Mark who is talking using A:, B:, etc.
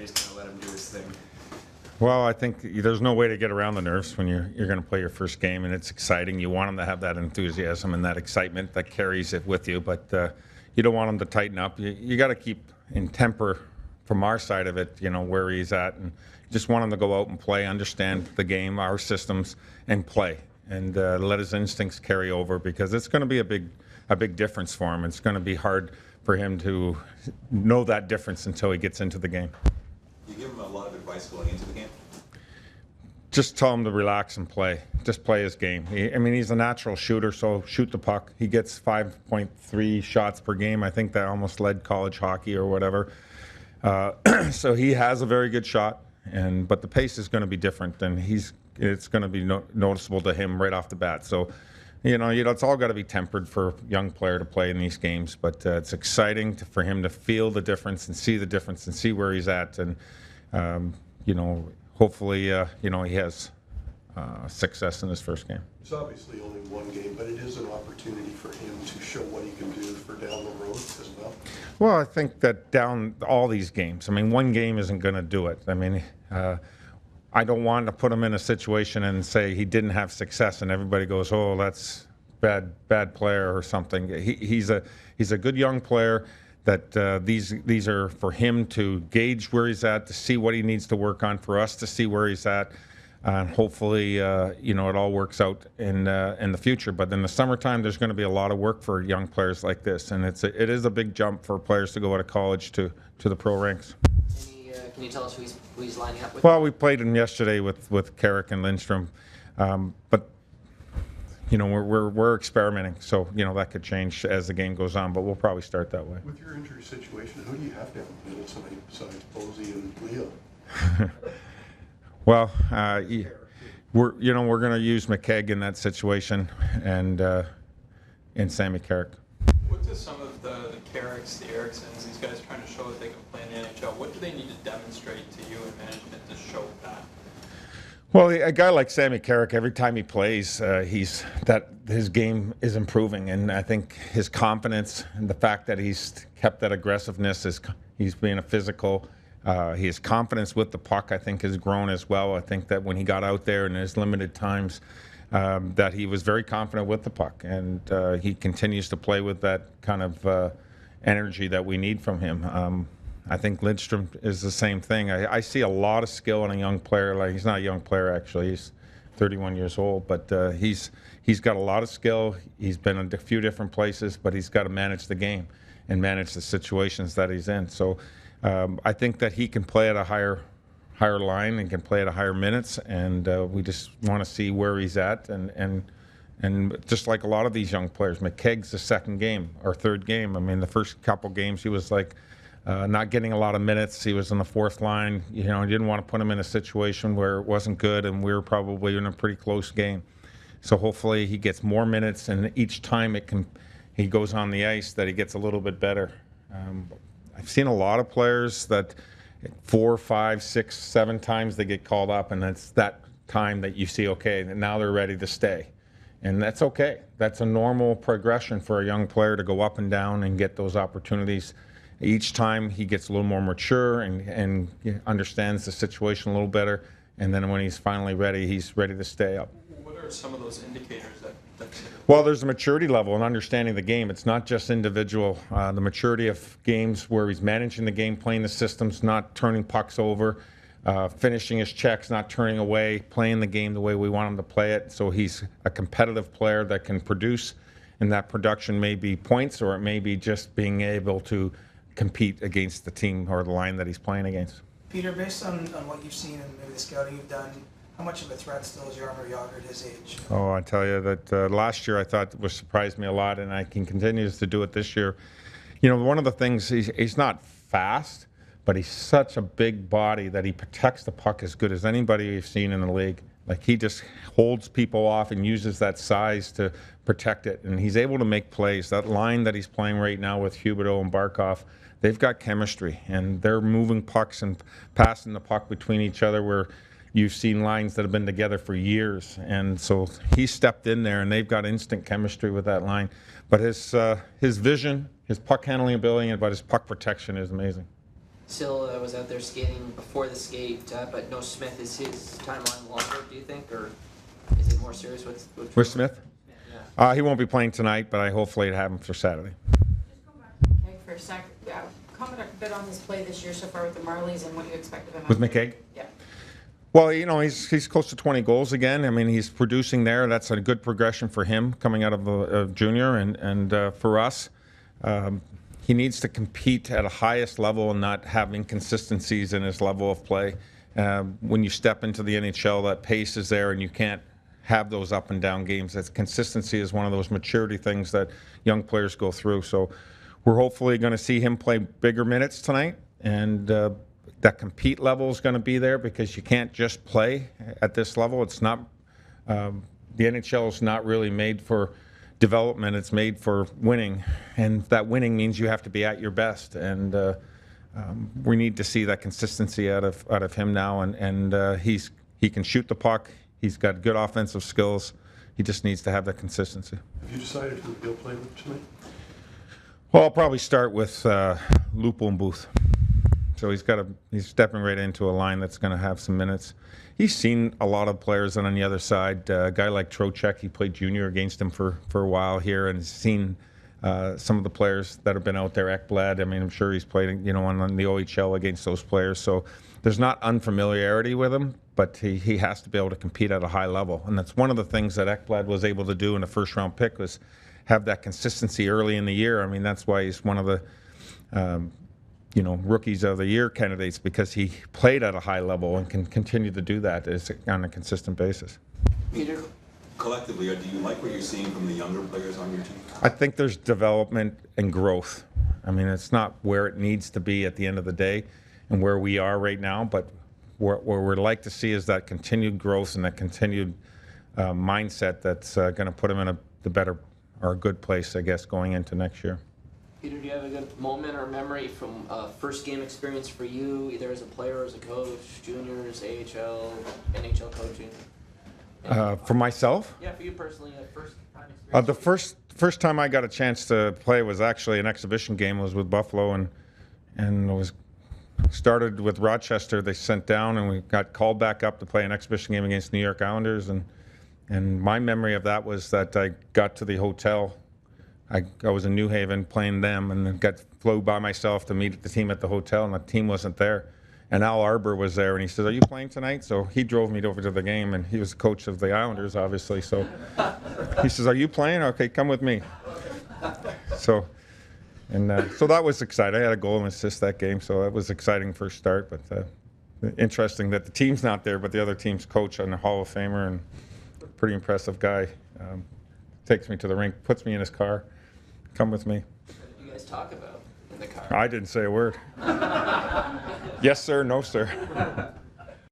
A: you just kind of let him do his thing?
B: Well, I think there's no way to get around the nerves when you're going to play your first game, and it's exciting. You want him to have that enthusiasm and that excitement that carries it with you, but you don't want him to tighten up. You got to keep in temper from our side of it, where he's at, and just want him to go out and play, understand the game, our systems, and play, and let his instincts carry over, because it's going to be a big difference for him. It's going to be hard for him to know that difference until he gets into the game.
C: You give him a lot of advice going into the game?
B: Just tell him to relax and play. Just play his game. He's a natural shooter, so shoot the puck. He gets 5.3 shots per game. I think that almost led college hockey or whatever. So he has a very good shot, but the pace is going to be different, and it's going to be noticeable to him right off the bat. So, it's all got to be tempered for a young player to play in these games, but it's exciting for him to feel the difference and see the difference and see where he's at, and hopefully, he has success in his first game.
D: It's obviously only one game, but it is an opportunity for him to show what he can do for down the road as well.
B: Well, I think that down all these games, one game isn't going to do it. I don't want to put him in a situation and say he didn't have success and everybody goes, oh, that's bad player or something. He's a good young player that these are for him to gauge where he's at, to see what he needs to work on, for us to see where he's at, and hopefully it all works out in the future. But in the summertime, there's going to be a lot of work for young players like this, and it is a big jump for players to go out of college to the pro ranks.
E: Can you tell us who he's lining up with?
B: Well, we played him yesterday with Carrick and Lindstrom, but we're experimenting, so that could change as the game goes on, but we'll probably start that way.
D: With your injury situation, who do you have down the middle besides Posey and Leo?
B: Well, we're going to use McKegg in that situation, and Sammy Carrick.
F: What do some of the Carricks, the Ericssons, these guys trying to show that they can play in the NHL, what do they need to demonstrate to you and management to show that?
B: Well, a guy like Sammy Carrick, every time he plays, his game is improving, and I think his confidence and the fact that he's kept that aggressiveness, he's being a physical. His confidence with the puck, I think, has grown as well. I think that when he got out there in his limited times, that he was very confident with the puck, and he continues to play with that kind of energy that we need from him. I think Lindstrom is the same thing. I see a lot of skill in a young player. Like, he's not a young player, actually. He's 31 years old, but he's got a lot of skill. He's been in a few different places, but he's got to manage the game and manage the situations that he's in. So I think that he can play at a higher line and can play at a higher minutes, and we just want to see where he's at. And just like a lot of these young players, McKegg's the second game or third game. The first couple games he was like not getting a lot of minutes. He was on the fourth line. He didn't want to put him in a situation where it wasn't good, and we were probably in a pretty close game. So hopefully he gets more minutes, and each time he goes on the ice, that he gets a little bit better. I've seen a lot of players that 4, 5, 6, 7 times they get called up, and that's that time that you see, okay, now they're ready to stay. And that's okay. That's a normal progression for a young player to go up and down and get those opportunities. Each time he gets a little more mature and understands the situation a little better, and then when he's finally ready, he's ready to stay up.
F: What are some of those indicators that
B: Well, there's a maturity level in understanding the game. It's not just individual. The maturity of games where he's managing the game, playing the systems, not turning pucks over, finishing his checks, not turning away, playing the game the way we want him to play it. So he's a competitive player that can produce, and that production may be points, or it may be just being able to compete against the team or the line that he's playing against.
G: Peter, based on what you've seen and maybe the scouting you've done, how much of a threat still is Jaromir Jagr at his age?
B: Oh, I tell you that last year I thought was surprised me a lot, and I can continue to do it this year. One of the things, he's not fast, but he's such a big body that he protects the puck as good as anybody we've seen in the league. Like, he just holds people off and uses that size to protect it, and he's able to make plays. That line that he's playing right now with Huberdeau and Barkov, they've got chemistry, and they're moving pucks and passing the puck between each other, where you've seen lines that have been together for years. And so he stepped in there, and they've got instant chemistry with that line. But his vision, his puck handling ability, but his puck protection is amazing.
E: Sill was out there skating before the skate, but no Smith. Is his timeline longer, do you think, or is it more serious with
B: With Smith?
E: Yeah.
B: He won't be playing tonight, but I hopefully have him for Saturday.
A: Okay, for a sec, comment a bit on his play this year so far with the Marlies and what you expect of him.
B: With
A: out there.
B: McKay?
A: Yeah.
B: Well, you know, he's close to 20 goals again. I mean, he's producing there. That's a good progression for him coming out of junior. And for us, he needs to compete at a highest level and not have inconsistencies in his level of play. When you step into the NHL, that pace is there, and you can't have those up and down games. That consistency is one of those maturity things that young players go through. So we're hopefully going to see him play bigger minutes tonight, and that compete level is going to be there because you can't just play at this level. It's not the NHL is not really made for development. It's made for winning, and that winning means you have to be at your best. And we need to see that consistency out of him now. And he can shoot the puck. He's got good offensive skills. He just needs to have that consistency.
D: Have you decided who he'll play with tonight?
B: Well, I'll probably start with Lupo and Booth. So he's stepping right into a line that's going to have some minutes. He's seen a lot of players on the other side. A guy like Horachek, he played junior against him for a while here, and he's seen some of the players that have been out there. Ekblad, I mean, I'm sure he's played, you know, on the OHL against those players. So there's not unfamiliarity with him, but he has to be able to compete at a high level. And that's one of the things that Ekblad was able to do in the first-round pick was have that consistency early in the year. I mean, that's why he's one of the rookies of the year candidates, because he played at a high level and can continue to do that on a consistent basis.
E: Peter?
C: Collectively, do you like what you're seeing from the younger players on your team?
B: I think there's development and growth. I mean, it's not where it needs to be at the end of the day and where we are right now, but what we'd like to see is that continued growth and that continued mindset that's going to put him in the better or a good place, I guess, going into next year.
E: Peter, do you have a good moment or memory from first game experience for you, either as a player or as a coach, juniors, AHL, NHL coaching?
B: For myself?
E: Yeah, for you personally, first time experience.
B: The first time I got a chance to play was actually an exhibition game. It was with Buffalo, and it was started with Rochester. They sent down, and we got called back up to play an exhibition game against New York Islanders. And my memory of that was that I got to the hotel. I was in New Haven playing them, and then flew by myself to meet the team at the hotel, and the team wasn't there. And Al Arbor was there, and he said, "Are you playing tonight?" So he drove me over to the game, and he was the coach of the Islanders, obviously. So he says, "Are you playing? Okay, come with me." So that was exciting. I had a goal and assist that game, so that was exciting first start. But interesting that the team's not there, but the other team's coach and a Hall of Famer and pretty impressive guy takes me to the rink, puts me in his car, come with me.
E: What did you guys talk about in the car?
B: I didn't say a word. Yes, sir. No, sir.